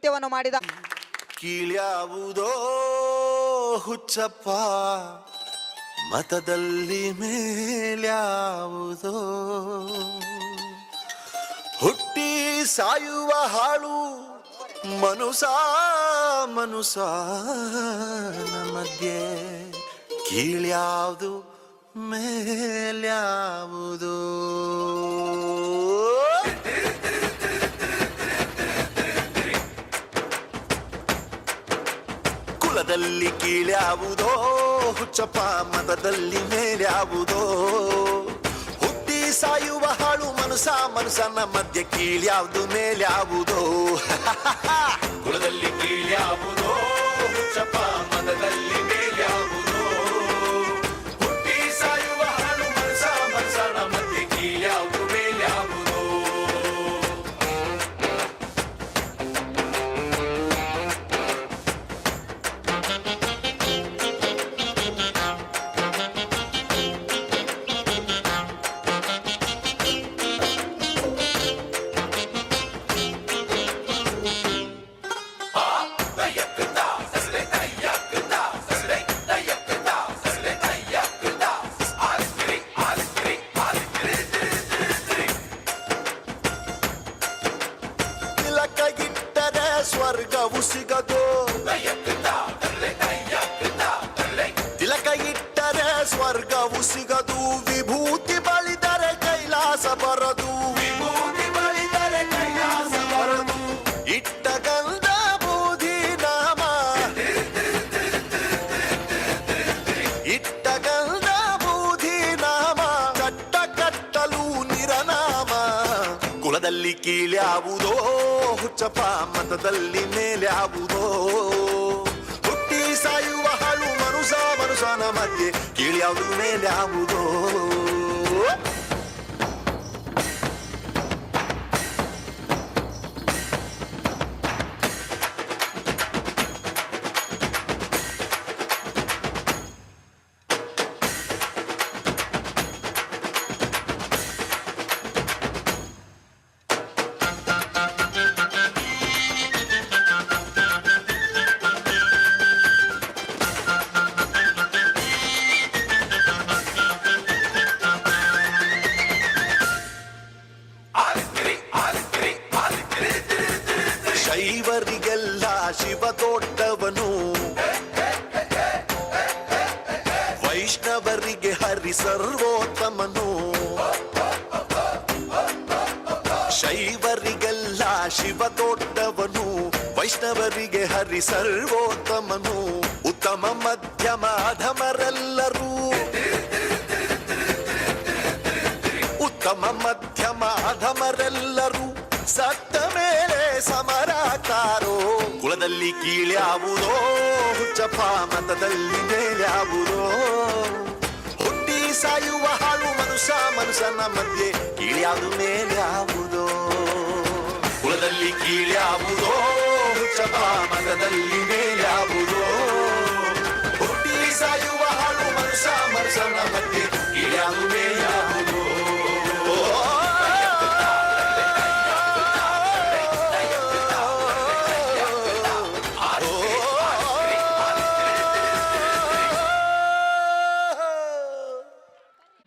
ನೃತ್ಯವನ್ನು ಮಾಡಿದ. ಕೀಳ್ಯಾವುದೋ ಹುಚ್ಚಪ್ಪ ಮತದಲ್ಲಿ ಮೇಲ್ಯಾವುದೋ, ಹುಟ್ಟಿ ಸಾಯುವ ಹಾಳು ಮನುಷ್ಯನ ಮಧ್ಯೆ, ಕೀಳ್ಯಾವುದು ಮೇಲ್ಯಾವುದು. ಕುಲದಲ್ಲಿ ಕೀಳ್ಯಾವುದೋ ಹುಚ್ಚಪ್ಪ ಮತದಲ್ಲಿ ಮೇಲ್ಯಾವುದೋ, ಹುಟ್ಟಿ ಸಾಯುವ ಹಾಳು ಮನುಷ್ಯನ ಮಧ್ಯೆ, ಕೀಳ್ಯಾವುದು ಮೇಲ್ಯಾವುದೋ. ಕುಲದಲ್ಲಿ ಕೀಳ್ಯಾವುದೋ ಹುಚ್ಚಪ್ಪ ಮತದಲ್ಲಿ ಮೇಲ್ಯಾವುದೋ, ಹುಟ್ಟಿ ಸಾಯುವ ಹಾಳು ಮನುಷ್ಯನ ಮಧ್ಯೆ, ಕೀಳ್ಯಾವುದು ಮೇಲ್ಯಾವುದೋ. ಸ್ವರ್ಗವು ಸಿಗದು, ತಿಲಕ ಇಟ್ಟರೆ ಸ್ವರ್ಗವು ಸಿಗದು, ವಿಭೂತಿ ಬಳಿದರೆ ಕೈಲಾಸ ಬರದು, ವಿಭೂತಿ ಬಳಿದರೆ ಕೈಲಾಸ ಬರದು, ಇಟ್ಟ ಗಂಧ ಬೂದಿ ನಾಮ, ಇಟ್ಟ ಗಂಧ ಬೂದಿ ನಾಮ, ಕಟ್ಟ ಕಟ್ಟಲು ನಿರನಾಮ. ಕುಲದಲ್ಲಿ ಕೀಳ್ಯಾವುದೋ ಹುಚ್ಚಪ್ಪ ಮತದಲ್ಲಿ ಮೇಲ್ಯಾವುದೋ, ಹುಟ್ಟಿ ಸಾಯುವ ಹಾಳು ಮನುಷ್ಯನ ಮಧ್ಯೆ, ಕೀಳ್ಯಾವುದು ಮೇಲ್ಯಾವುದೋ. ಶೈವರಿಗೆಲ್ಲ ಶಿವ ದೊಡ್ಡವನು, ವೈಷ್ಣವರಿಗೆ ಹರಿ ಸರ್ವೋತ್ತಮನು. ಶೈವರಿಗೆಲ್ಲ ಶಿವ ದೊಡ್ಡವನು, ವೈಷ್ಣವರಿಗೆ ಹರಿ ಸರ್ವೋತ್ತಮನು. ಉತ್ತಮ ಮಧ್ಯಮ ಅಧಮರೆಲ್ಲರೂ, ಉತ್ತಮ ಮಧ್ಯಮ ಅಧಮರೆಲ್ಲರೂ ಸತ್ತ ಮೇಲೆ ಸಮರಾಗ್ತಾರೋ. ಕುಲದಲ್ಲಿ ಕೀಳ್ಯಾವುದೋ ಹುಚ್ಚಪ್ಪ ಮತದಲ್ಲಿ ಮೇಲ್ಯಾವುದೋ, ಹುಟ್ಟಿ ಸಾಯುವ ಹಾಳು ಮನುಷ್ಯನ ಮಧ್ಯೆ, ಕೀಳ್ಯಾವುದು ಮೇಲ್ಯಾವುದೋ. ಕುಲದಲ್ಲಿ ಕೀಳ್ಯಾವುದೋ ಹುಚ್ಚಪ್ಪ ಮತದಲ್ಲಿ ಮೇಲ್ಯಾವುದೋ, ಹುಟ್ಟಿ ಸಾಯುವ ಹಾಳು ಮನುಷ್ಯನ ಮಧ್ಯೆ, ಕೀಳ್ಯಾವುದು ಮೇಲ್ಯಾವುದೋ.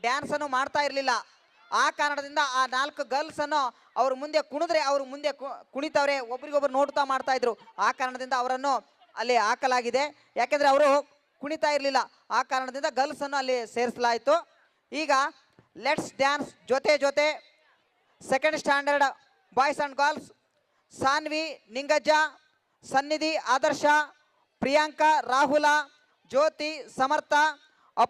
ಡ್ಯಾನ್ಸ್ ಅನ್ನು ಮಾಡ್ತಾ ಇರಲಿಲ್ಲ. ಆ ಕಾರಣದಿಂದ ಆ 4 ಗರ್ಲ್ಸ್ ಅನ್ನು ಅವ್ರ ಮುಂದೆ ಕುಣಿದ್ರೆ ಅವ್ರ ಮುಂದೆ ಕುಣಿತವ್ರೆ, ಒಬ್ರಿಗೊಬ್ರು ನೋಡ್ತಾ ಮಾಡ್ತಾ ಇದ್ರು. ಆ ಕಾರಣದಿಂದ ಅವರನ್ನು ಅಲ್ಲಿ ಹಾಕಲಾಗಿದೆ. ಯಾಕೆಂದ್ರೆ ಅವರು ಕುಣಿತಾ ಇರಲಿಲ್ಲ. ಆ ಕಾರಣದಿಂದ ಗರ್ಲ್ಸ್ ಅನ್ನು ಅಲ್ಲಿ ಸೇರಿಸಲಾಯಿತು. ಈಗ ಲೆಟ್ಸ್ ಡ್ಯಾನ್ಸ್ ಜೊತೆ ಜೊತೆ second standard boys and girls Saanvi, Ningajja, Sannidhi, Adarsha, Priyanka, Rahul, Jyothi, Samarth,